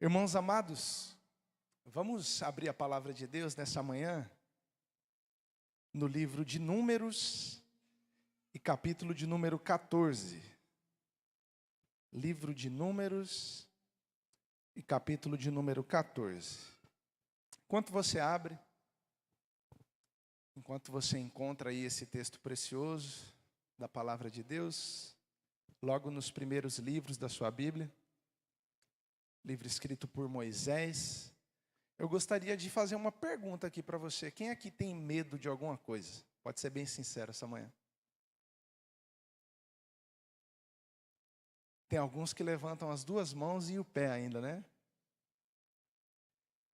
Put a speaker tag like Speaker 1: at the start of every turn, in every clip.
Speaker 1: Irmãos amados, vamos abrir a palavra de Deus nessa manhã, no livro de Números, e capítulo de número 14. Livro de Números, e capítulo de número 14. Enquanto você abre, enquanto você encontra aí esse texto precioso da palavra de Deus, logo nos primeiros livros da sua Bíblia, livro escrito por Moisés, eu gostaria de fazer uma pergunta aqui para você. Quem aqui tem medo de alguma coisa? Pode ser bem sincero essa manhã. Tem alguns que levantam as duas mãos e o pé ainda, né?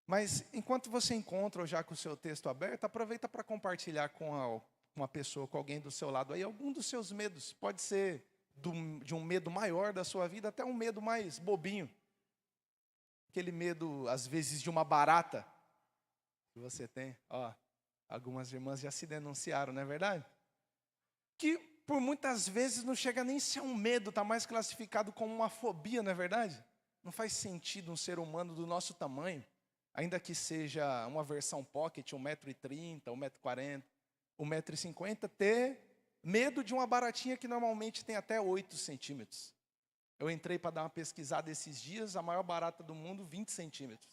Speaker 1: Mas enquanto você encontra ou já com o seu texto aberto, aproveita para compartilhar com uma pessoa, com alguém do seu lado aí, algum dos seus medos. Pode ser de um medo maior da sua vida, até um medo mais bobinho. Aquele medo, às vezes, de uma barata que você tem. Algumas irmãs já se denunciaram, não é verdade? Que por muitas vezes não chega nem a ser um medo, está mais classificado como uma fobia, não é verdade? Não faz sentido um ser humano do nosso tamanho, ainda que seja uma versão pocket, 1,30 m, 1,40 m, 1,50 m, ter medo de uma baratinha que normalmente tem até 8 centímetros. Eu entrei para dar uma pesquisada esses dias, a maior barata do mundo, 20 centímetros.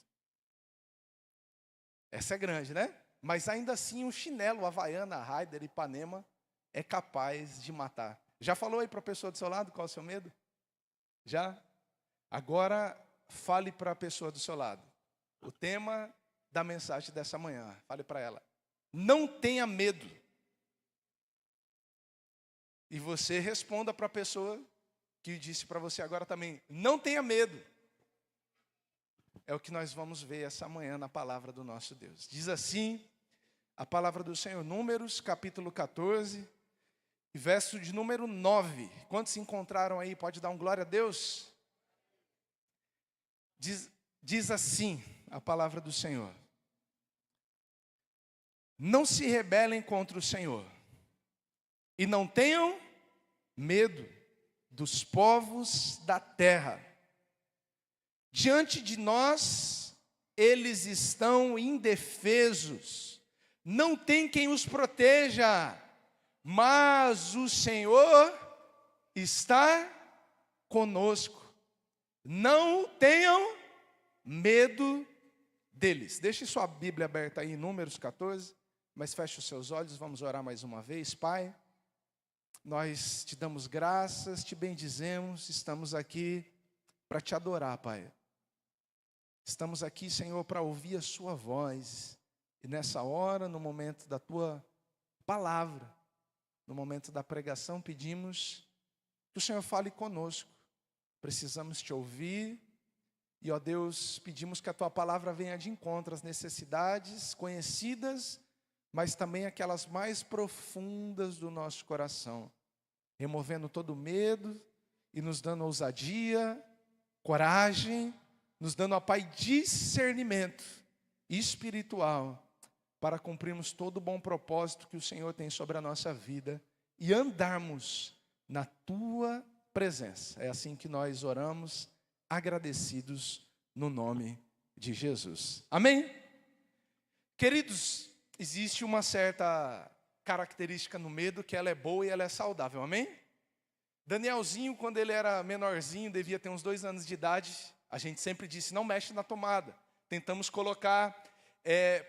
Speaker 1: Essa é grande, né? Mas ainda assim, um chinelo, Havaiana, Raider, Ipanema, é capaz de matar. Já falou aí para a pessoa do seu lado qual é o seu medo? Já? Agora, fale para a pessoa do seu lado. O tema da mensagem dessa manhã, fale para ela. Não tenha medo. E você responda para a pessoa que disse para você agora também, não tenha medo. É o que nós vamos ver essa manhã na palavra do nosso Deus. Diz assim, a palavra do Senhor, Números, capítulo 14, verso de número 9. Quantos se encontraram aí? Pode dar um glória a Deus? Diz assim a palavra do Senhor. Não se rebelem contra o Senhor, e não tenham medo dos povos da terra. Diante de nós, eles estão indefesos, não tem quem os proteja, mas o Senhor está conosco. Não tenham medo deles. Deixe sua Bíblia aberta aí em Números 14, mas feche os seus olhos, vamos orar mais uma vez. Pai, nós te damos graças, te bendizemos, estamos aqui para te adorar, Pai. Estamos aqui, Senhor, para ouvir a sua voz. E nessa hora, no momento da tua palavra, no momento da pregação, pedimos que o Senhor fale conosco. Precisamos te ouvir. E, ó Deus, pedimos que a tua palavra venha de encontro às necessidades conhecidas, mas também aquelas mais profundas do nosso coração, removendo todo medo e nos dando ousadia, coragem, nos dando, ó Pai, discernimento espiritual para cumprirmos todo o bom propósito que o Senhor tem sobre a nossa vida e andarmos na tua presença. É assim que nós oramos, agradecidos no nome de Jesus. Amém? Queridos, existe uma certa característica no medo que ela é boa e ela é saudável, amém? Danielzinho, quando ele era menorzinho, devia ter uns 2 anos de idade, a gente sempre disse, não mexe na tomada. Tentamos colocar,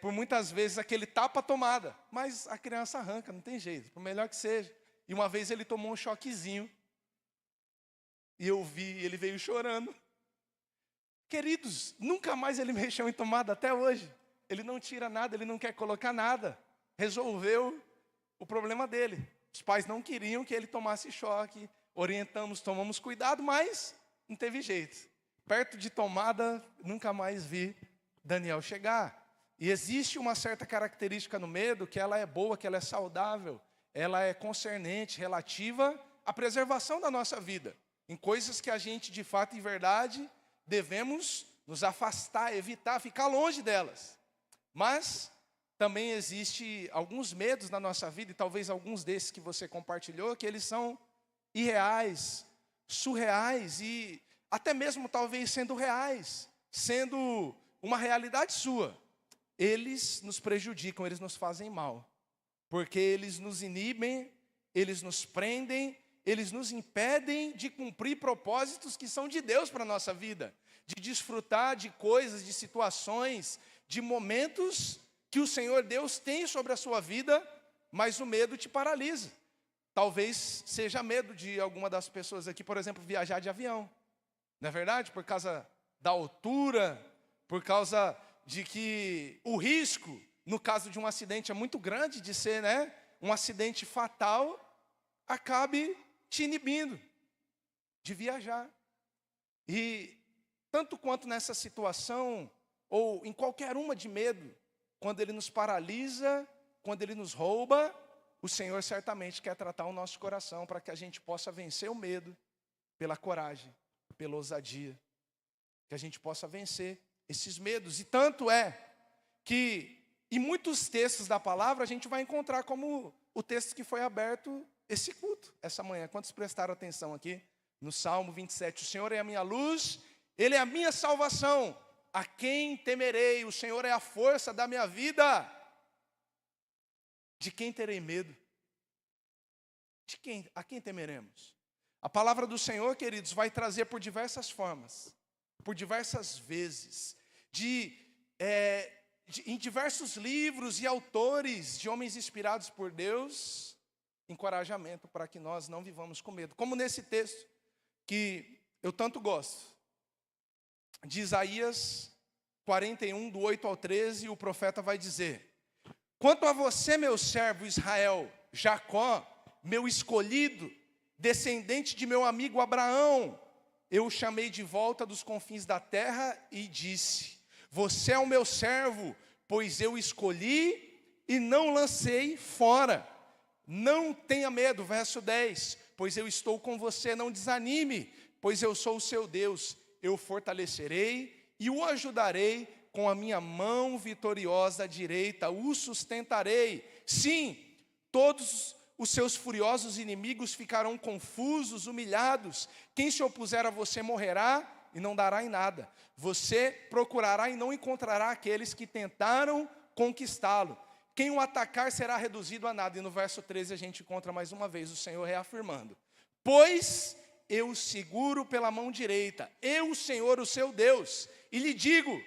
Speaker 1: por muitas vezes, aquele tapa-tomada, mas a criança arranca, não tem jeito, por melhor que seja. E uma vez ele tomou um choquezinho, e eu vi, ele veio chorando. Queridos, nunca mais ele mexeu em tomada até hoje. Ele não tira nada, ele não quer colocar nada. Resolveu o problema dele. Os pais não queriam que ele tomasse choque. Orientamos, tomamos cuidado, mas não teve jeito. Perto de tomada, nunca mais vi Daniel chegar. E existe uma certa característica no medo, que ela é boa, que ela é saudável. Ela é concernente, relativa à preservação da nossa vida. Em coisas que a gente, de fato e verdade, devemos nos afastar, evitar, ficar longe delas. Mas também existe alguns medos na nossa vida, e talvez alguns desses que você compartilhou, que eles são irreais, surreais e até mesmo talvez sendo reais, sendo uma realidade sua, eles nos prejudicam, eles nos fazem mal. Porque eles nos inibem, eles nos prendem, eles nos impedem de cumprir propósitos que são de Deus para a nossa vida. De desfrutar de coisas, de situações, de momentos que o Senhor Deus tem sobre a sua vida, mas o medo te paralisa. Talvez seja medo de alguma das pessoas aqui, por exemplo, viajar de avião. Não é verdade? Por causa da altura, por causa de que o risco, no caso de um acidente, é muito grande de ser, um acidente fatal, acabe te inibindo de viajar. E tanto quanto nessa situação, ou em qualquer uma de medo, quando ele nos paralisa, quando ele nos rouba, o Senhor certamente quer tratar o nosso coração para que a gente possa vencer o medo pela coragem, pela ousadia, que a gente possa vencer esses medos. E tanto é que em muitos textos da palavra a gente vai encontrar como o texto que foi aberto esse culto, essa manhã. Quantos prestaram atenção aqui? No Salmo 27, o Senhor é a minha luz, Ele é a minha salvação. A quem temerei? O Senhor é a força da minha vida. De quem terei medo? A quem temeremos? A palavra do Senhor, queridos, vai trazer por diversas formas, por diversas vezes, em diversos livros e autores de homens inspirados por Deus, encorajamento para que nós não vivamos com medo. Como nesse texto que eu tanto gosto, de Isaías 41, do 8 ao 13, o profeta vai dizer: quanto a você, meu servo Israel, Jacó, meu escolhido, descendente de meu amigo Abraão, eu o chamei de volta dos confins da terra e disse: você é o meu servo, pois eu escolhi e não lancei fora. Não tenha medo, verso 10, pois eu estou com você, não desanime, pois eu sou o seu Deus, eu o fortalecerei e o ajudarei com a minha mão vitoriosa direita, o sustentarei. Sim, todos os seus furiosos inimigos ficarão confusos, humilhados. Quem se opuser a você morrerá e não dará em nada. Você procurará e não encontrará aqueles que tentaram conquistá-lo. Quem o atacar será reduzido a nada. E no verso 13 a gente encontra mais uma vez o Senhor reafirmando: pois eu o seguro pela mão direita, eu, o Senhor, o seu Deus, e lhe digo: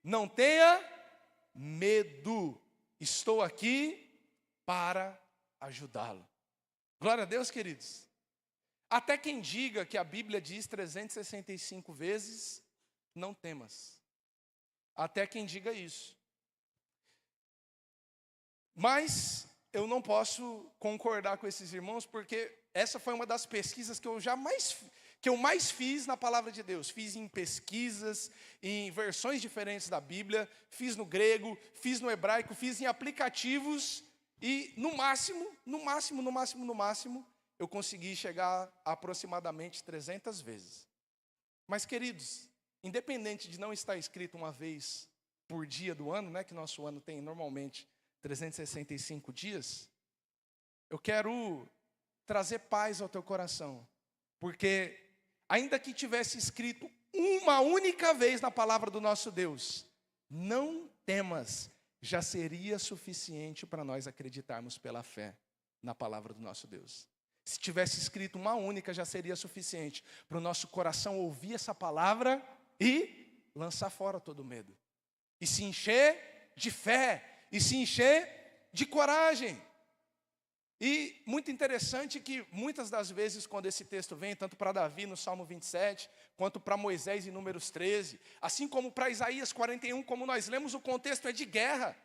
Speaker 1: não tenha medo, estou aqui para ajudá-lo. Glória a Deus, queridos. Até quem diga que a Bíblia diz 365 vezes, não temas. Até quem diga isso. Mas eu não posso concordar com esses irmãos, porque essa foi uma das pesquisas que eu mais fiz na palavra de Deus. Fiz em pesquisas, em versões diferentes da Bíblia, fiz no grego, fiz no hebraico, fiz em aplicativos, e no máximo, eu consegui chegar a aproximadamente 300 vezes. Mas, queridos, independente de não estar escrito uma vez por dia do ano, que nosso ano tem normalmente 365 dias, eu quero trazer paz ao teu coração, porque ainda que tivesse escrito uma única vez na palavra do nosso Deus, não temas, já seria suficiente para nós acreditarmos pela fé na palavra do nosso Deus. Se tivesse escrito uma única, já seria suficiente para o nosso coração ouvir essa palavra e lançar fora todo medo, e se encher de fé, e se encher de coragem. E muito interessante que muitas das vezes quando esse texto vem, tanto para Davi no Salmo 27, quanto para Moisés em Números 13, assim como para Isaías 41, como nós lemos, o contexto é de guerra,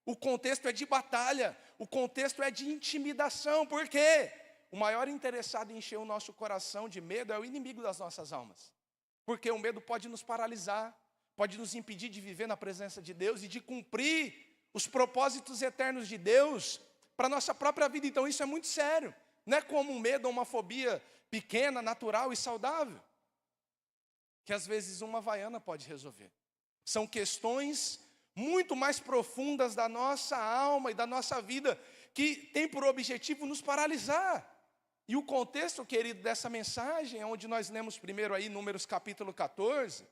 Speaker 1: o contexto é de batalha, o contexto é de intimidação. Por quê? O maior interessado em encher o nosso coração de medo é o inimigo das nossas almas. Porque o medo pode nos paralisar, pode nos impedir de viver na presença de Deus e de cumprir os propósitos eternos de Deus para a nossa própria vida. Então isso é muito sério. Não é como um medo ou uma fobia pequena, natural e saudável, que às vezes uma havaiana pode resolver. São questões muito mais profundas da nossa alma e da nossa vida, que tem por objetivo nos paralisar. E o contexto, querido, dessa mensagem, onde nós lemos primeiro aí Números capítulo 14,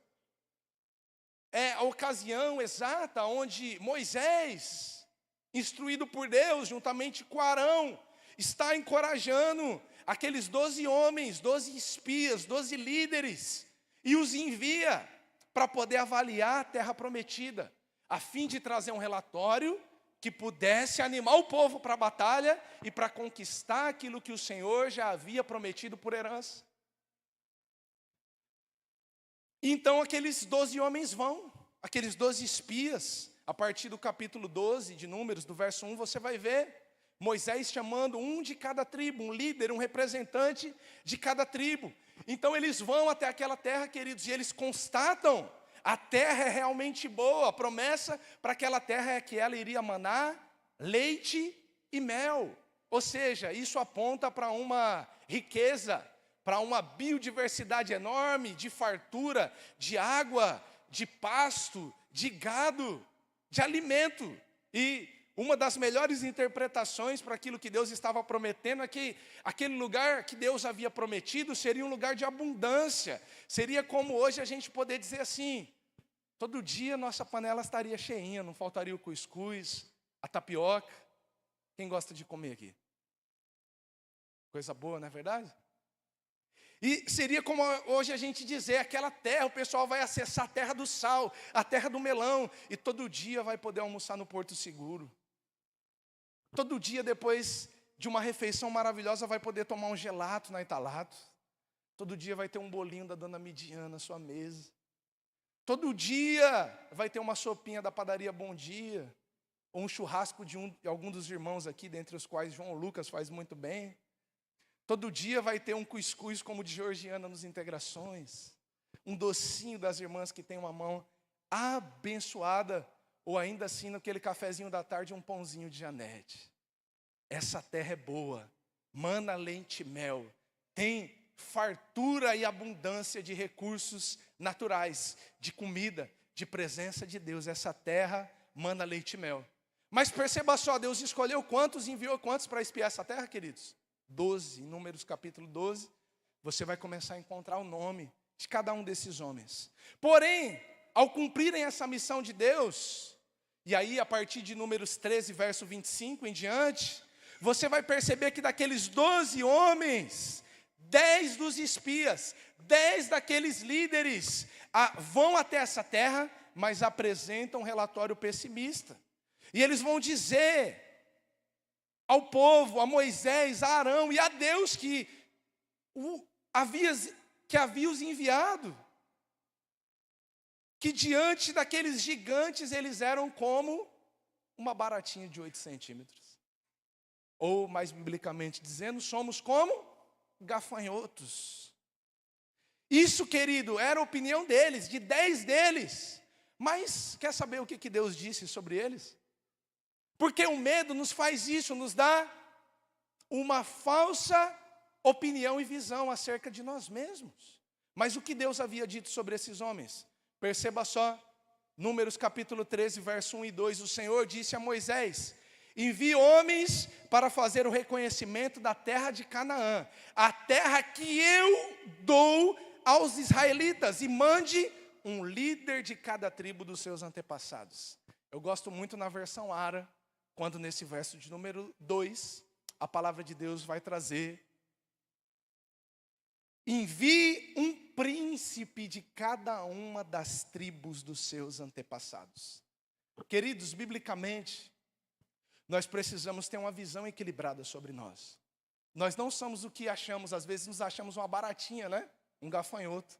Speaker 1: é a ocasião exata onde Moisés, instruído por Deus, juntamente com Arão, está encorajando aqueles 12 homens, 12 espias, 12 líderes, e os envia para poder avaliar a terra prometida, a fim de trazer um relatório que pudesse animar o povo para a batalha e para conquistar aquilo que o Senhor já havia prometido por herança. Então aqueles 12 homens vão, aqueles 12 espias, a partir do capítulo 12 de Números, do verso 1, você vai ver Moisés chamando um de cada tribo, um líder, um representante de cada tribo. Então eles vão até aquela terra, queridos, e eles constatam, a terra é realmente boa, a promessa para aquela terra é que ela iria manar leite e mel. Ou seja, isso aponta para uma riqueza, para uma biodiversidade enorme, de fartura, de água, de pasto, de gado, de alimento. E uma das melhores interpretações para aquilo que Deus estava prometendo é que aquele lugar que Deus havia prometido seria um lugar de abundância. Seria como hoje a gente poder dizer assim, todo dia nossa panela estaria cheinha, não faltaria o cuscuz, a tapioca. Quem gosta de comer aqui? Coisa boa, não é verdade? E seria como hoje a gente dizer, aquela terra, o pessoal vai acessar a terra do sal, a terra do melão, e todo dia vai poder almoçar no Porto Seguro. Todo dia, depois de uma refeição maravilhosa, vai poder tomar um gelato na Italato. Todo dia vai ter um bolinho da dona Midiana na sua mesa. Todo dia vai ter uma sopinha da padaria Bom Dia, ou um churrasco de algum dos irmãos aqui, dentre os quais João Lucas faz muito bem. Todo dia vai ter um cuscuz como o de Georgiana nos Integrações. Um docinho das irmãs que tem uma mão abençoada. Ou ainda assim, naquele cafezinho da tarde, um pãozinho de Janete. Essa terra é boa. Mana leite e mel. Tem fartura e abundância de recursos naturais. De comida, de presença de Deus. Essa terra mana leite e mel. Mas perceba só, Deus escolheu quantos, enviou quantos para espiar essa terra, queridos? 12, em Números capítulo 12, você vai começar a encontrar o nome de cada um desses homens. Porém, ao cumprirem essa missão de Deus, e aí a partir de Números 13, verso 25 em diante, você vai perceber que daqueles 12 homens, 10 dos espias, 10 daqueles líderes, vão até essa terra, mas apresentam um relatório pessimista. E eles vão dizer ao povo, a Moisés, a Arão e a Deus que havia os enviado, que diante daqueles gigantes eles eram como uma baratinha de 8 centímetros. Ou, mais biblicamente dizendo, somos como gafanhotos. Isso, querido, era a opinião deles, de 10 deles. Mas quer saber o que Deus disse sobre eles? Porque o medo nos faz isso, nos dá uma falsa opinião e visão acerca de nós mesmos. Mas o que Deus havia dito sobre esses homens? Perceba só, Números capítulo 13, verso 1 e 2, o Senhor disse a Moisés, envie homens para fazer o reconhecimento da terra de Canaã, a terra que eu dou aos israelitas, e mande um líder de cada tribo dos seus antepassados. Eu gosto muito na versão Ara, quando nesse verso de número 2, a palavra de Deus vai trazer, envie um príncipe de cada uma das tribos dos seus antepassados. Queridos, biblicamente, nós precisamos ter uma visão equilibrada sobre nós. Nós não somos o que achamos, às vezes nos achamos uma baratinha, né? Um gafanhoto.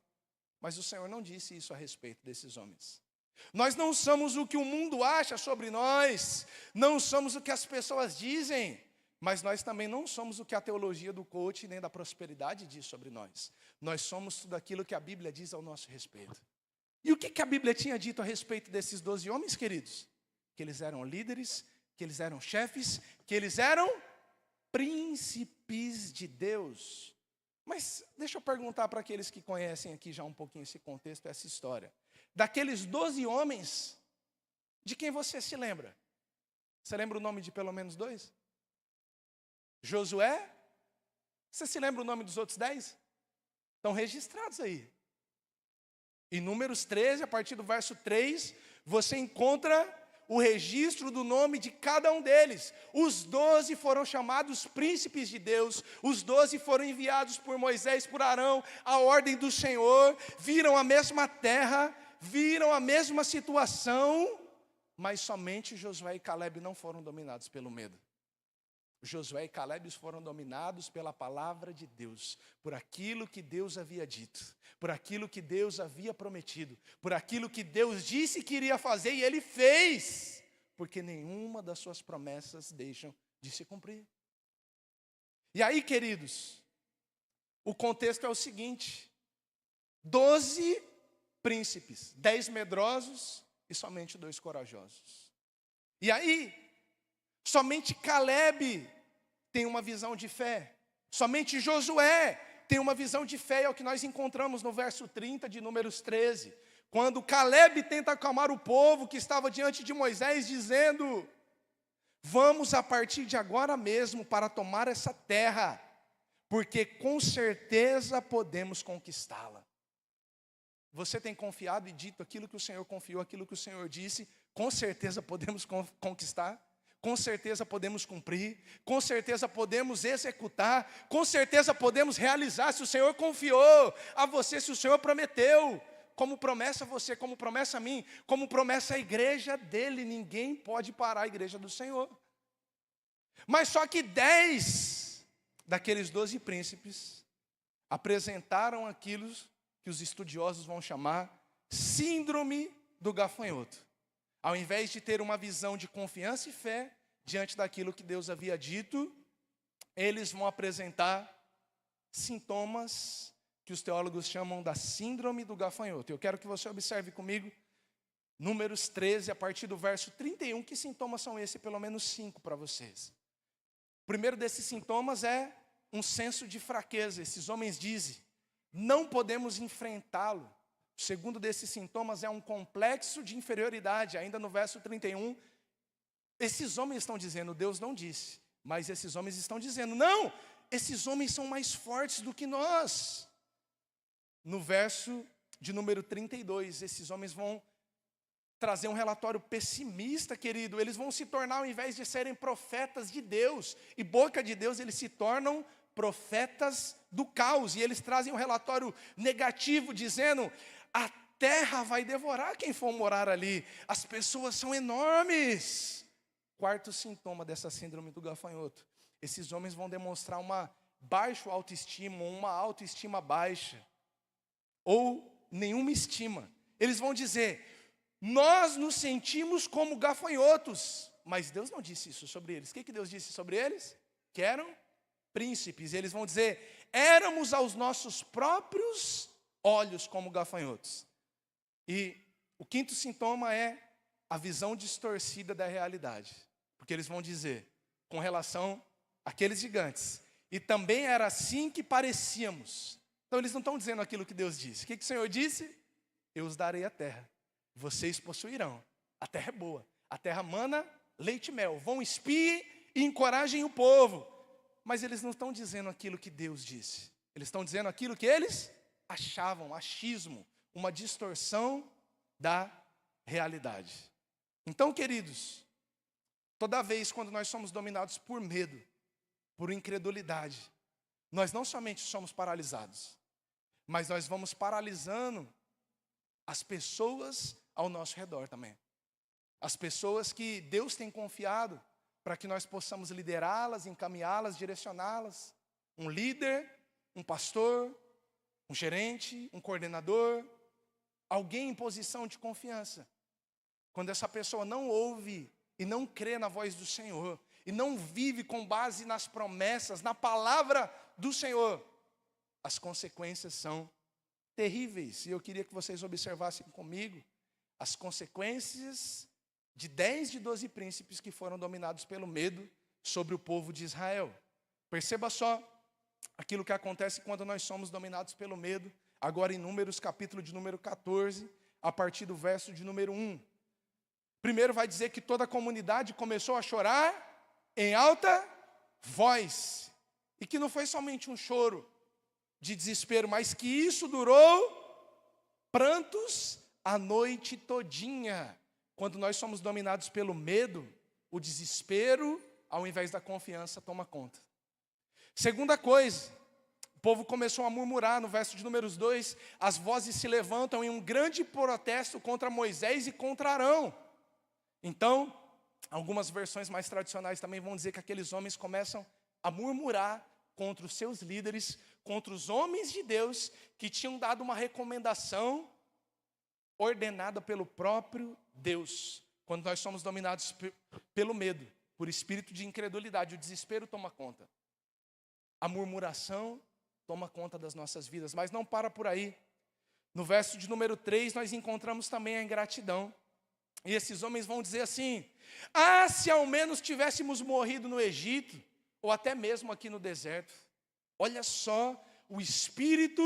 Speaker 1: Mas o Senhor não disse isso a respeito desses homens. Nós não somos o que o mundo acha sobre nós, não somos o que as pessoas dizem, mas nós também não somos o que a teologia do coach nem da prosperidade diz sobre nós. Nós somos tudo aquilo que a Bíblia diz ao nosso respeito. E o que a Bíblia tinha dito a respeito desses 12 homens, queridos? Que eles eram líderes, que eles eram chefes, que eles eram príncipes de Deus. Mas deixa eu perguntar para aqueles que conhecem aqui já um pouquinho esse contexto, essa história. Daqueles 12 homens, de quem você se lembra? Você lembra o nome de pelo menos 2? Josué? Você se lembra o nome dos outros 10? Estão registrados aí. Em Números 13, a partir do verso 3, você encontra o registro do nome de cada um deles. Os 12 foram chamados príncipes de Deus, os 12 foram enviados por Moisés, por Arão, à ordem do Senhor, viram a mesma terra, viram a mesma situação, mas somente Josué e Calebe não foram dominados pelo medo. Josué e Calebe foram dominados pela palavra de Deus, por aquilo que Deus havia dito, por aquilo que Deus havia prometido, por aquilo que Deus disse que iria fazer e Ele fez, porque nenhuma das suas promessas deixam de se cumprir. E aí, queridos, o contexto é o seguinte: 12 príncipes, 10 medrosos e somente 2 corajosos. E aí, somente Calebe tem uma visão de fé. Somente Josué tem uma visão de fé. É o que nós encontramos no verso 30 de Números 13. Quando Calebe tenta acalmar o povo que estava diante de Moisés, dizendo: vamos a partir de agora mesmo para tomar essa terra, porque com certeza podemos conquistá-la. Você tem confiado e dito aquilo que o Senhor confiou, aquilo que o Senhor disse, com certeza podemos conquistar? Com certeza podemos cumprir, com certeza podemos executar, com certeza podemos realizar. Se o Senhor confiou a você, se o Senhor prometeu, como promessa a você, como promessa a mim, como promessa à igreja dele, ninguém pode parar a igreja do Senhor. Mas só que 10 daqueles 12 príncipes apresentaram aquilo que os estudiosos vão chamar síndrome do gafanhoto. Ao invés de ter uma visão de confiança e fé diante daquilo que Deus havia dito, eles vão apresentar sintomas que os teólogos chamam da síndrome do gafanhoto. Eu quero que você observe comigo Números 13, a partir do verso 31, que sintomas são esses? Pelo menos 5 para vocês. O primeiro desses sintomas é um senso de fraqueza. Esses homens dizem: não podemos enfrentá-lo. O segundo desses sintomas é um complexo de inferioridade. Ainda no verso 31, esses homens estão dizendo: Deus não disse, mas esses homens estão dizendo: não, esses homens são mais fortes do que nós. No verso de número 32, esses homens vão trazer um relatório pessimista, querido. Eles vão se tornar, ao invés de serem profetas de Deus e boca de Deus, eles se tornam profetas do caos. E eles trazem um relatório negativo, dizendo: a terra vai devorar quem for morar ali, as pessoas são enormes. Quarto sintoma dessa síndrome do gafanhoto: esses homens vão demonstrar uma baixa autoestima, uma autoestima baixa, ou nenhuma estima. Eles vão dizer: nós nos sentimos como gafanhotos. Mas Deus não disse isso sobre eles. O que Deus disse sobre eles? Que eram príncipes. Eles vão dizer: éramos aos nossos próprios olhos como gafanhotos. E o quinto sintoma é a visão distorcida da realidade. Porque eles vão dizer, com relação àqueles gigantes: e também era assim que parecíamos. Então eles não estão dizendo aquilo que Deus disse. O que o Senhor disse? Eu os darei a terra, vocês possuirão. A terra é boa, a terra mana leite e mel. Vão espiem e encorajem o povo. Mas eles não estão dizendo aquilo que Deus disse. Eles estão dizendo aquilo que eles achavam, achismo, uma distorção da realidade. Então, queridos, toda vez quando nós somos dominados por medo, por incredulidade, nós não somente somos paralisados, mas nós vamos paralisando as pessoas ao nosso redor também. As pessoas que Deus tem confiado para que nós possamos liderá-las, encaminhá-las, direcioná-las. Um líder, um pastor, um gerente, um coordenador, alguém em posição de confiança. Quando essa pessoa não ouve e não crê na voz do Senhor, e não vive com base nas promessas, na palavra do Senhor, as consequências são terríveis. E eu queria que vocês observassem comigo as consequências de 10 de 12 príncipes que foram dominados pelo medo sobre o povo de Israel. Perceba só aquilo que acontece quando nós somos dominados pelo medo, agora em Números, capítulo de número 14, a partir do verso de número 1. Primeiro vai dizer que toda a comunidade começou a chorar em alta voz, e que não foi somente um choro de desespero, mas que isso durou prantos a noite todinha. Quando nós somos dominados pelo medo, o desespero, ao invés da confiança, toma conta. Segunda coisa, o povo começou a murmurar. No verso de números 2, as vozes se levantam em um grande protesto contra Moisés e contra Arão. Então, algumas versões mais tradicionais também vão dizer que aqueles homens começam a murmurar contra os seus líderes, contra os homens de Deus que tinham dado uma recomendação ordenada pelo próprio Deus. Quando nós somos dominados pelo medo, por espírito de incredulidade, o desespero toma conta. A murmuração toma conta das nossas vidas, mas não para por aí. No verso de número 3, nós encontramos também a ingratidão. E esses homens vão dizer assim: ah, se ao menos tivéssemos morrido no Egito, ou até mesmo aqui no deserto. Olha só o espírito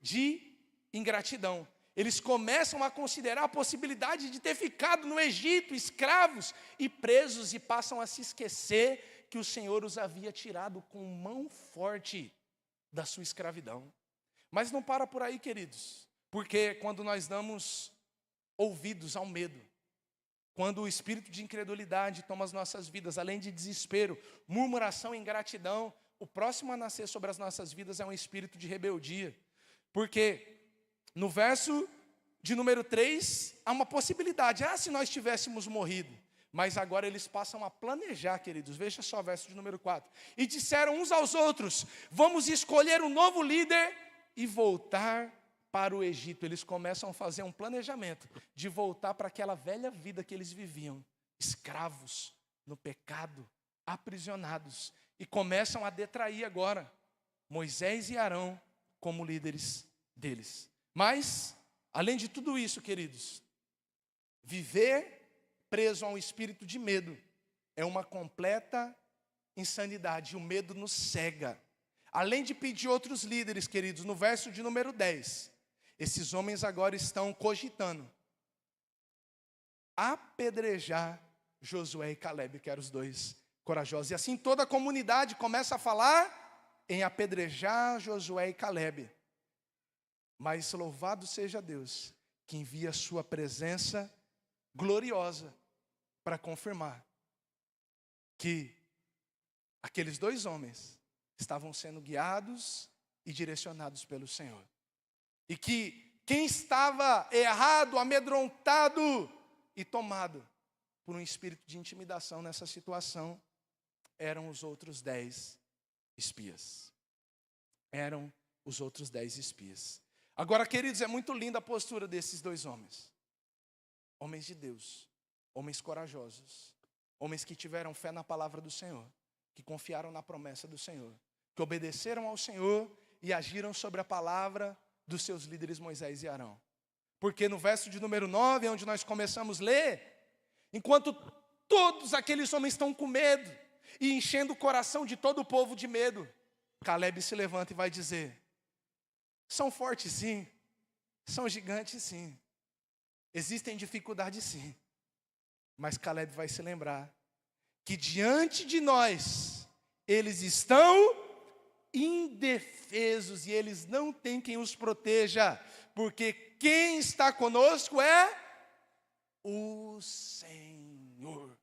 Speaker 1: de ingratidão. Eles começam a considerar a possibilidade de ter ficado no Egito, escravos e presos, e passam a se esquecer que o Senhor os havia tirado com mão forte da sua escravidão. Mas não para por aí, queridos, porque quando nós damos ouvidos ao medo, quando o espírito de incredulidade toma as nossas vidas, além de desespero, murmuração e ingratidão, o próximo a nascer sobre as nossas vidas é um espírito de rebeldia. Porque no verso de número 3, há uma possibilidade. Ah, se nós tivéssemos morrido. Mas agora eles passam a planejar, queridos. Veja só o verso de número 4. E disseram uns aos outros: vamos escolher um novo líder e voltar para o Egito. Eles começam a fazer um planejamento de voltar para aquela velha vida que eles viviam, escravos no pecado, aprisionados, e começam a detrair agora Moisés e Arão como líderes deles. Mas, além de tudo isso, queridos, viver preso a um espírito de medo é uma completa insanidade. O medo nos cega. Além de pedir outros líderes, queridos, no verso de número 10, esses homens agora estão cogitando apedrejar Josué e Calebe, que eram os dois corajosos. E assim toda a comunidade começa a falar em apedrejar Josué e Calebe. Mas louvado seja Deus, que envia a sua presença gloriosa para confirmar que aqueles dois homens estavam sendo guiados e direcionados pelo Senhor. E que quem estava errado, amedrontado e tomado por um espírito de intimidação nessa situação, eram os outros 10 espias. Eram os outros 10 espias. Agora, queridos, é muito linda a postura desses dois homens. Homens de Deus, homens corajosos, homens que tiveram fé na palavra do Senhor, que confiaram na promessa do Senhor, que obedeceram ao Senhor e agiram sobre a palavra dos seus líderes Moisés e Arão. Porque no verso de número 9, onde nós começamos a ler, enquanto todos aqueles homens estão com medo e enchendo o coração de todo o povo de medo, Calebe se levanta e vai dizer: são fortes sim, são gigantes sim, existem dificuldades sim, mas Calebe vai se lembrar que diante de nós eles estão indefesos e eles não têm quem os proteja, porque quem está conosco é o Senhor.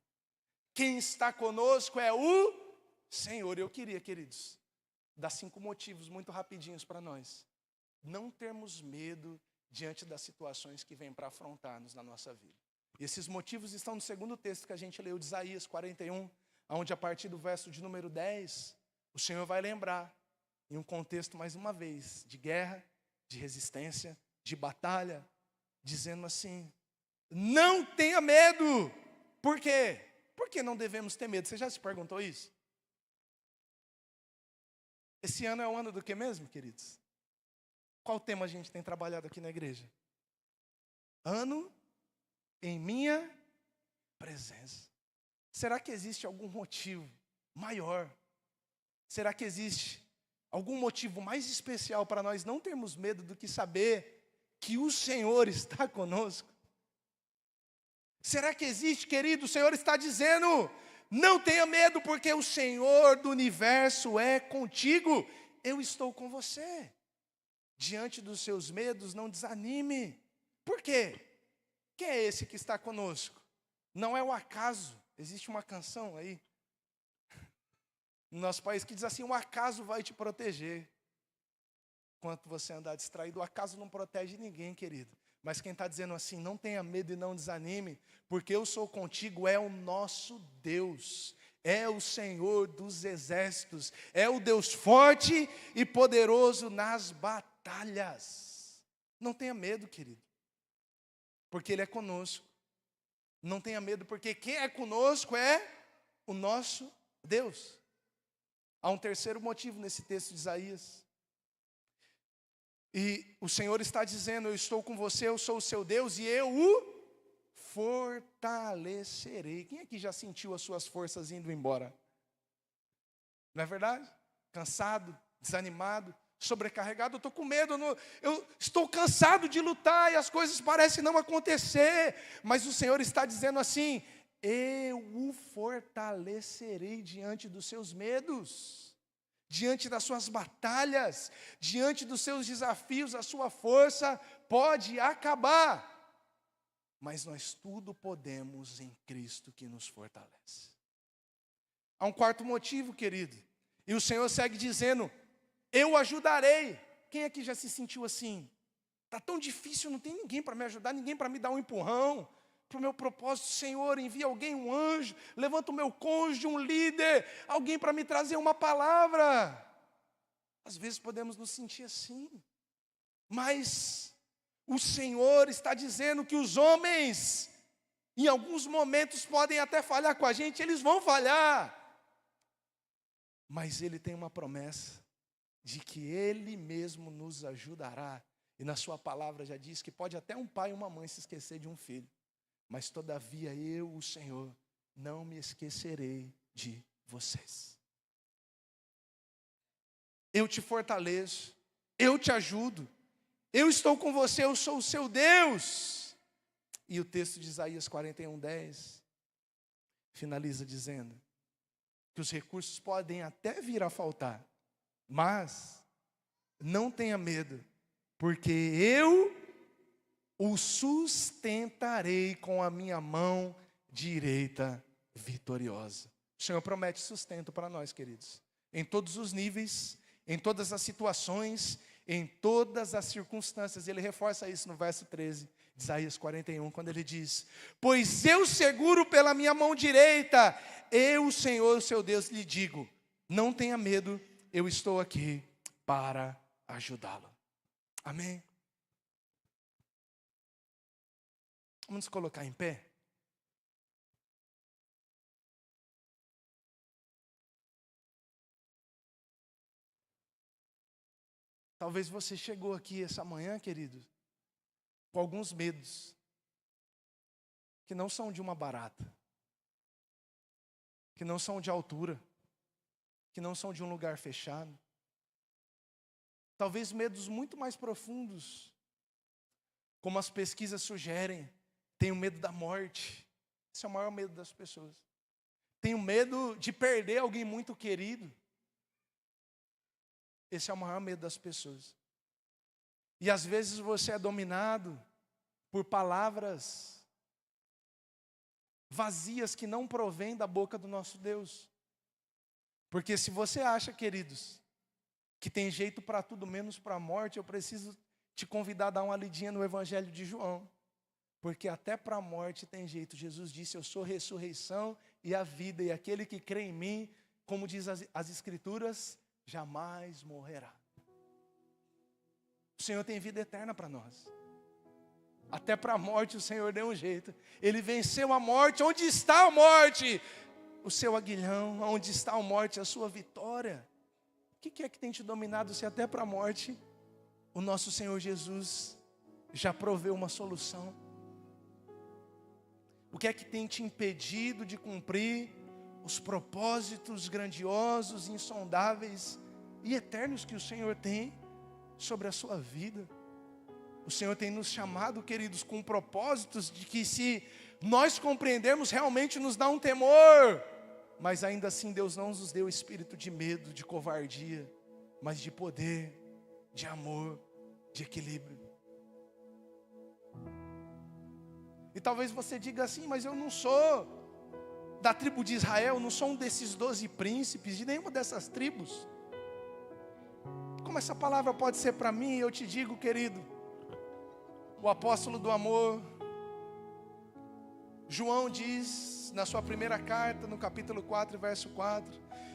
Speaker 1: Quem está conosco é o Senhor. Eu queria, queridos, dar 5 motivos muito rapidinhos para nós não termos medo diante das situações que vêm para afrontar-nos na nossa vida. E esses motivos estão no segundo texto que a gente leu, de Isaías 41, onde a partir do verso de número 10, o Senhor vai lembrar, em um contexto mais uma vez, de guerra, de resistência, de batalha, dizendo assim: não tenha medo. Por quê? Por que não devemos ter medo? Você já se perguntou isso? Esse ano é o ano do que mesmo, queridos? Qual tema a gente tem trabalhado aqui na igreja? Ano em minha presença. Será que existe algum motivo maior? Será que existe algum motivo mais especial para nós não termos medo do que saber que o Senhor está conosco? Será que existe, querido? O Senhor está dizendo: não tenha medo, porque o Senhor do universo é contigo. Eu estou com você. Diante dos seus medos, não desanime. Por quê? Quem é esse que está conosco? Não é o acaso. Existe uma canção aí no nosso país que diz assim: o acaso vai te proteger. Enquanto você andar distraído, o acaso não protege ninguém, querido. Mas quem está dizendo assim, não tenha medo e não desanime, porque eu sou contigo, é o nosso Deus, é o Senhor dos exércitos, é o Deus forte e poderoso nas batalhas. Não tenha medo, querido, porque Ele é conosco. Não tenha medo, porque quem é conosco é o nosso Deus. Há um terceiro motivo nesse texto de Isaías. E o Senhor está dizendo: eu estou com você, eu sou o seu Deus e eu o fortalecerei. Quem aqui já sentiu as suas forças indo embora? Não é verdade? Cansado, desanimado, sobrecarregado. Eu estou com medo, eu estou cansado de lutar e as coisas parecem não acontecer. Mas o Senhor está dizendo assim: eu o fortalecerei diante dos seus medos, diante das suas batalhas, diante dos seus desafios. A sua força pode acabar, mas nós tudo podemos em Cristo que nos fortalece. Há um quarto motivo, querido, e o Senhor segue dizendo: eu ajudarei. Quem aqui já se sentiu assim? Está tão difícil, não tem ninguém para me ajudar, ninguém para me dar um empurrão para o meu propósito. Senhor, envia alguém, um anjo, levanta o meu cônjuge, um líder, alguém para me trazer uma palavra. Às vezes podemos nos sentir assim, mas o Senhor está dizendo que os homens, em alguns momentos, podem até falhar com a gente, eles vão falhar, mas Ele tem uma promessa de que Ele mesmo nos ajudará. E na sua palavra já diz que pode até um pai e uma mãe se esquecer de um filho, mas todavia eu, o Senhor, não me esquecerei de vocês. Eu te fortaleço, eu te ajudo, eu estou com você, eu sou o seu Deus. E o texto de Isaías 41:10 finaliza dizendo que os recursos podem até vir a faltar, mas não tenha medo, porque eu o sustentarei com a minha mão direita vitoriosa. O Senhor promete sustento para nós, queridos, em todos os níveis, em todas as situações, em todas as circunstâncias. Ele reforça isso no verso 13 de Isaías 41, quando ele diz: pois eu seguro pela minha mão direita, eu, o Senhor, o seu Deus, lhe digo: não tenha medo, eu estou aqui para ajudá-lo. Amém? Vamos nos colocar em pé? Talvez você chegou aqui essa manhã, querido, com alguns medos, que não são de uma barata, que não são de altura, que não são de um lugar fechado. Talvez medos muito mais profundos, como as pesquisas sugerem. Tenho medo da morte. Esse é o maior medo das pessoas. Tenho medo de perder alguém muito querido. Esse é o maior medo das pessoas. E às vezes você é dominado por palavras vazias que não provêm da boca do nosso Deus. Porque se você acha, queridos, que tem jeito para tudo menos para a morte, eu preciso te convidar a dar uma lidinha no Evangelho de João. Porque até para a morte tem jeito. Jesus disse: eu sou a ressurreição e a vida, e aquele que crê em mim, como diz as Escrituras, jamais morrerá. O Senhor tem vida eterna para nós. Até para a morte o Senhor deu um jeito. Ele venceu a morte. Onde está a morte? O seu aguilhão. Onde está a morte? A sua vitória. O que é que tem te dominado, se até para a morte o nosso Senhor Jesus já proveu uma solução? O que é que tem te impedido de cumprir os propósitos grandiosos, insondáveis e eternos que o Senhor tem sobre a sua vida? O Senhor tem nos chamado, queridos, com propósitos de que, se nós compreendermos, realmente nos dá um temor. Mas ainda assim Deus não nos deu espírito de medo, de covardia, mas de poder, de amor, de equilíbrio. E talvez você diga assim, mas eu não sou da tribo de Israel, não sou um desses 12 príncipes, de nenhuma dessas tribos. Como essa palavra pode ser para mim? Eu te digo, querido, o apóstolo do amor, João diz na sua primeira carta, no capítulo 4, verso 4,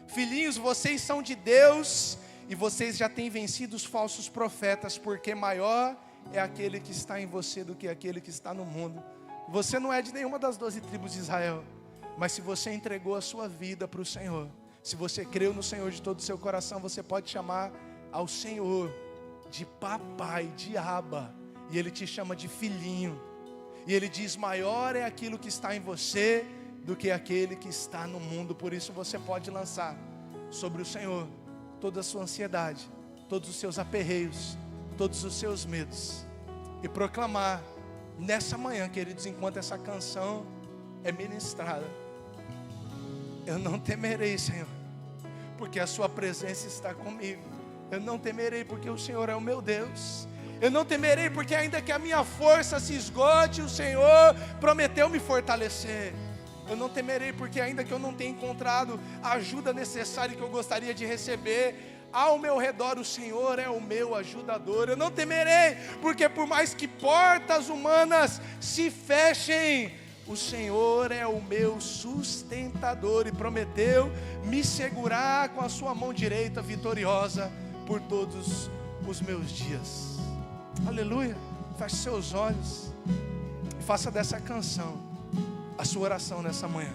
Speaker 1: filhinhos, vocês são de Deus e vocês já têm vencido os falsos profetas, porque maior é aquele que está em você do que aquele que está no mundo. Você não é de nenhuma das 12 tribos de Israel, mas se você entregou a sua vida para o Senhor, se você creu no Senhor de todo o seu coração, você pode chamar ao Senhor de papai, de Abba, e Ele te chama de filhinho, e Ele diz, maior é aquilo que está em você do que aquele que está no mundo. Por isso você pode lançar sobre o Senhor toda a sua ansiedade, todos os seus aperreios, todos os seus medos, e proclamar nessa manhã, queridos, enquanto essa canção é ministrada, eu não temerei, Senhor, porque a sua presença está comigo. Eu não temerei porque o Senhor é o meu Deus. Eu não temerei porque ainda que a minha força se esgote, o Senhor prometeu me fortalecer. Eu não temerei porque ainda que eu não tenha encontrado a ajuda necessária que eu gostaria de receber, ao meu redor o Senhor é o meu ajudador. Eu não temerei porque por mais que portas humanas se fechem, o Senhor é o meu sustentador e prometeu me segurar com a sua mão direita vitoriosa por todos os meus dias. Aleluia. Feche seus olhos e faça dessa canção a sua oração nessa manhã.